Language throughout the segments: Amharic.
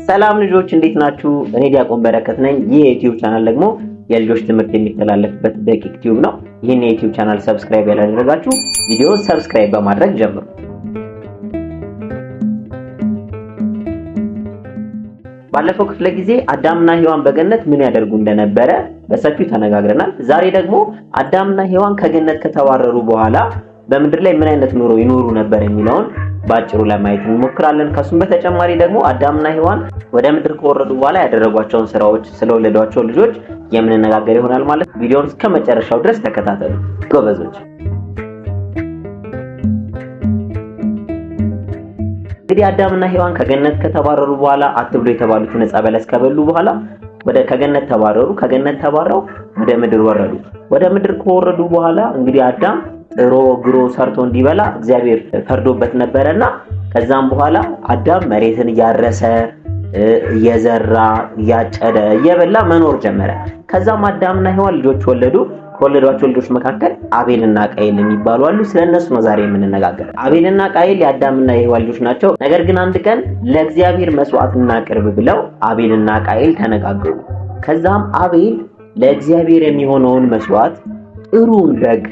ሰላም ልጆች እንዴት ናችሁ? እኔ ዲያቆን በረከት ነኝ። ይህ የዩቲዩብ ቻናል ደግሞ የልጆች ትምህርት የሚተላለፍበት ደቂቅ ቲዩብ ነው። ይህን የዩቲዩብ ቻናል ሰብስክራይብ ያላደረጋችሁ ቪዲዮ ሰብስክራይብ በማድረግ ጀምሩ። ባለፈው ክፍለ ጊዜ አዳምና ሔዋን በገነት ምን ያደርጉ እንደነበረ በሰፊው ተነጋግረናል። ዛሬ ደግሞ አዳምና ሔዋን ከገነት ከተባረሩ በኋላ በምድር ላይ ምን አይነት ኑሮ ይኖሩ ነበር የሚለውን ባጭሩ ለማየት እንሞክራለን። ከሱም በተጨማሪ ደግሞ አዳምና ሔዋን ወደ ምድር ከወረዱ በኋላ ያደረጓቸውን ስራዎች፣ ስለወለዷቸው ልጆች የምንነጋገር ይሆናል ማለት ነው። ቪዲዮውን እስከ መጨረሻው ድረስ ተከታተሉ ጎበዞች። እንግዲህ አዳምና ሔዋን ከገነት ከተባረሩ በኋላ አትብሉ የተባሉትን ዕፀ በለስ ከበሉ በኋላ ከገነት ተባረሩ። ከገነት ተባረው ወደ ምድር ወረዱ። ወደ ምድር ከወረዱ በኋላ እንግዲህ አዳም ጥሮ ግሮ ሰርቶ እንዲበላ እግዚአብሔር ፈርዶበት ነበርና ከዛም በኋላ አዳም መሬትን እያረሰ እየዘራ እያጨደ እየበላ መኖር ጀመረ። ከዛም አዳምና ሔዋን ልጆች ወለዱ። ከወለዷቸው ልጆች መካከል አቤልና ቃየል የሚባሉ አሉ። ስለነሱ ነው ዛሬ የምንነጋገር። አቤልና ቃየል የአዳምና የሔዋን ልጆች ናቸው። ነገር ግን አንድ ቀን ለእግዚአብሔር መስዋዕት እናቅርብ ብለው አቤልና ቃየል ተነጋገሩ። ከዛም አቤል ለእግዚአብሔር የሚሆነውን መስዋዕት ጥሩን በግ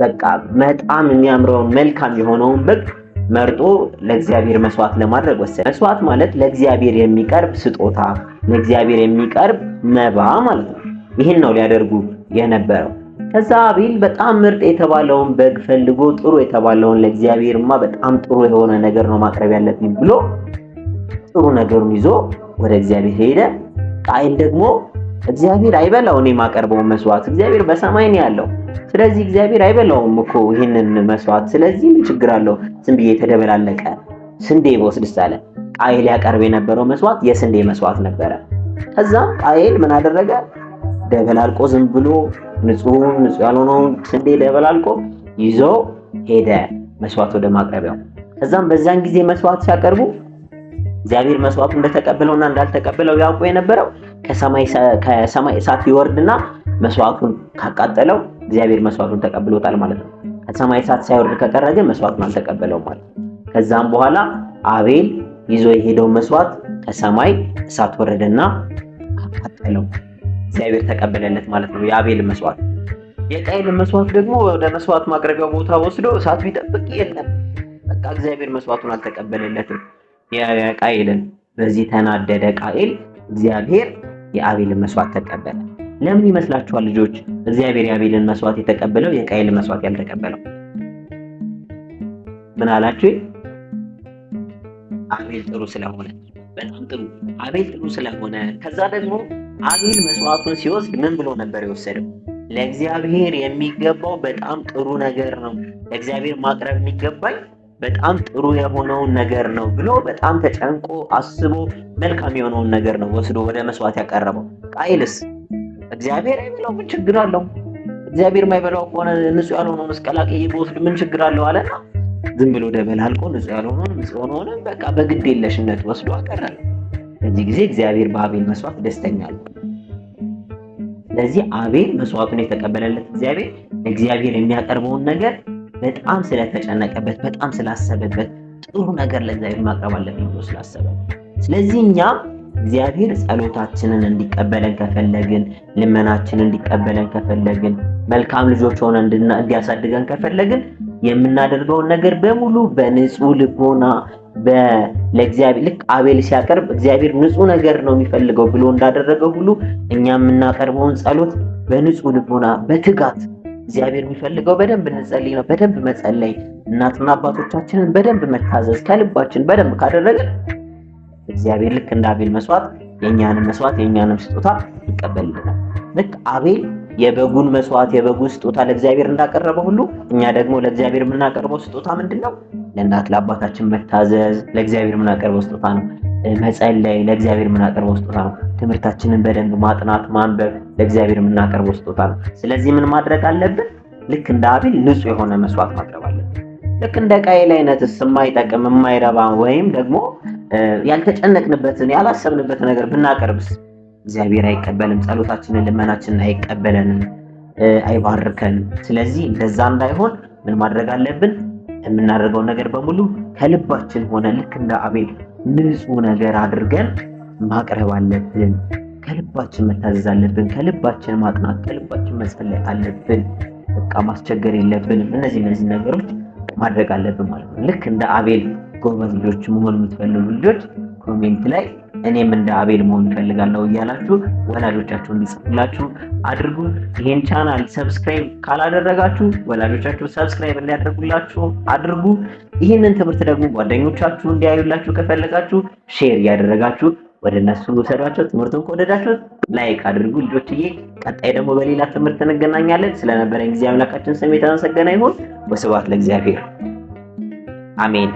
በቃ በጣም የሚያምረውን መልካም የሆነውን በግ መርጦ ለእግዚአብሔር መስዋዕት ለማድረግ ወሰነ። መስዋዕት ማለት ለእግዚአብሔር የሚቀርብ ስጦታ፣ ለእግዚአብሔር የሚቀርብ መባ ማለት ነው። ይህን ነው ሊያደርጉ የነበረው። ከዛ አቤል በጣም ምርጥ የተባለውን በግ ፈልጎ ጥሩ የተባለውን ለእግዚአብሔርማ በጣም ጥሩ የሆነ ነገር ነው ማቅረብ ያለብኝ ብሎ ጥሩ ነገሩን ይዞ ወደ እግዚአብሔር ሄደ። ቃየል ደግሞ እግዚአብሔር አይበላውም የማቀርበውን መስዋዕት፣ እግዚአብሔር በሰማይ ነው ያለው፣ ስለዚህ እግዚአብሔር አይበላውም እኮ ይሄንን መስዋዕት፣ ስለዚህ ምን ችግር አለው ዝም ብዬ የተደበላለቀ ስንዴ በወስድስ አለ። ቃየል ያቀርብ የነበረው መስዋዕት የስንዴ መስዋዕት ነበረ። ከዛም ቃየል ምን አደረገ? ደበላልቆ ዝም ብሎ ንጹህ ያልሆነውን ስንዴ ደበላልቆ ይዞ ሄደ መስዋዕት ወደ ማቅረቢያው። ከዛም በዛን ጊዜ መስዋዕት ሲያቀርቡ እግዚአብሔር መስዋዕቱን እንደተቀበለውና እንዳልተቀበለው ያውቁ የነበረው ከሰማይ እሳት ይወርድና መስዋዕቱን ካቃጠለው እግዚአብሔር መስዋዕቱን ተቀብሎታል ማለት ነው። ከሰማይ እሳት ሳይወርድ ከቀረ ግን መስዋዕቱን አልተቀበለውም ማለት ነው። ከዛም በኋላ አቤል ይዞ የሄደው መስዋዕት ከሰማይ እሳት ወረደና አቃጠለው፣ እግዚአብሔር ተቀበለለት ማለት ነው የአቤል መስዋዕት። የቃየል መስዋዕት ደግሞ ወደ መስዋዕት ማቅረቢያው ቦታ ወስዶ እሳቱ ቢጠብቅ የለም፣ በቃ እግዚአብሔር መስዋዕቱን አልተቀበለለትም የቃየልን። በዚህ ተናደደ ቃየል፣ እግዚአብሔር የአቤልን መስዋዕት ተቀበለ። ለምን ይመስላችኋል ልጆች እግዚአብሔር የአቤልን መስዋዕት የተቀበለው የቃየልን መስዋዕት ያልተቀበለው? ምን አላችሁ? አቤል ጥሩ ስለሆነ፣ በጣም ጥሩ አቤል ጥሩ ስለሆነ። ከዛ ደግሞ አቤል መስዋዕቱን ሲወስድ ምን ብሎ ነበር የወሰደው? ለእግዚአብሔር የሚገባው በጣም ጥሩ ነገር ነው፣ ለእግዚአብሔር ማቅረብ የሚገባኝ በጣም ጥሩ የሆነውን ነገር ነው ብሎ በጣም ተጨንቆ አስቦ መልካም የሆነውን ነገር ነው ወስዶ ወደ መስዋዕት ያቀረበው። ቃየልስ እግዚአብሔር አይበላው ምን ችግር አለው? እግዚአብሔር የማይበላው ከሆነ ንጹህ ያልሆነውን ቀላቅዬ በወስድ ምን ችግር አለው አለና ዝም ብሎ ደበላልቆ ንጹህ ያልሆነውን ንጹህ የሆነውን በቃ በግድ የለሽነት ወስዶ አቀረበ። በዚህ ጊዜ እግዚአብሔር በአቤል መስዋዕት ደስተኛ ነው። ስለዚህ አቤል መስዋዕቱን የተቀበለለት እግዚአብሔር የሚያቀርበውን ነገር በጣም ስለተጨነቀበት፣ በጣም ስላሰበበት፣ ጥሩ ነገር ለእግዚአብሔር ማቅረብ አለብኝ ብሎ ስላሰበ፣ ስለዚህ እኛም እግዚአብሔር ጸሎታችንን እንዲቀበለን ከፈለግን፣ ልመናችንን እንዲቀበለን ከፈለግን፣ መልካም ልጆች ሆነን እንዲያሳድገን ከፈለግን የምናደርገውን ነገር በሙሉ በንጹህ ልቦና ለእግዚአብሔር ልክ አቤል ሲያቀርብ እግዚአብሔር ንጹህ ነገር ነው የሚፈልገው ብሎ እንዳደረገው ሁሉ እኛ የምናቀርበውን ጸሎት በንጹህ ልቦና በትጋት እግዚአብሔር የሚፈልገው በደንብ እንጸልይ ነው። በደንብ መጸለይ፣ እናትና አባቶቻችንን በደንብ መታዘዝ ከልባችን በደንብ ካደረግን እግዚአብሔር ልክ እንደ አቤል መስዋዕት የኛንም መስዋዕት የኛንም ስጦታ ይቀበልልናል። ልክ አቤል የበጉን መስዋዕት የበጉን ስጦታ ለእግዚአብሔር እንዳቀረበ ሁሉ እኛ ደግሞ ለእግዚአብሔር የምናቀርበው ስጦታ ምንድነው? ለእናት ለአባታችን መታዘዝ ለእግዚአብሔር የምናቀርበው ስጦታ ነው። መጸለይ ለእግዚአብሔር የምናቀርበው ስጦታ ነው። ትምህርታችንን በደንብ ማጥናት ማንበብ ለእግዚአብሔር የምናቀርበው ስጦታ ነው። ስለዚህ ምን ማድረግ አለብን? ልክ እንደ አቤል ንጹህ የሆነ መስዋዕት ማቅረብ አለብን። ልክ እንደ ቃየል አይነትስ የማይጠቅም የማይረባ ወይም ደግሞ ያልተጨነቅንበትን ያላሰብንበትን ነገር ብናቀርብስ እግዚአብሔር አይቀበልም፣ ጸሎታችንን ልመናችንን አይቀበለንም፣ አይባርከንም። ስለዚህ እንደዛ እንዳይሆን ምን ማድረግ አለብን? የምናደርገው ነገር በሙሉ ከልባችን ሆነ ልክ እንደ አቤል ንጹህ ነገር አድርገን ማቅረብ አለብን። ከልባችን መታዘዝ አለብን። ከልባችን ማጥናት፣ ከልባችን መጸለይ አለብን። በቃ ማስቸገር የለብንም። እነዚህ ነገሮች ማድረግ አለብን ማለት ነው። ልክ እንደ አቤል ጎበዝ ልጆች መሆን የምትፈልጉ ልጆች ኮሜንት ላይ እኔም እንደ አቤል መሆን እፈልጋለሁ እያላችሁ ወላጆቻችሁ እንዲጽፉላችሁ አድርጉ። ይሄን ቻናል ሰብስክራይብ ካላደረጋችሁ ወላጆቻችሁ ሰብስክራይብ እንዲያደርጉላችሁ አድርጉ። ይህንን ትምህርት ደግሞ ጓደኞቻችሁ እንዲያዩላችሁ ከፈለጋችሁ ሼር እያደረጋችሁ ወደ እነሱ ውሰዷቸው። ትምህርቱን ከወደዳችሁ ላይክ አድርጉ ልጆችዬ። ቀጣይ ደግሞ በሌላ ትምህርት እንገናኛለን። ስለነበረን ጊዜ አምላካችን ስም የተመሰገነ ይሁን። ወስብሐት ለእግዚአብሔር። አሜን።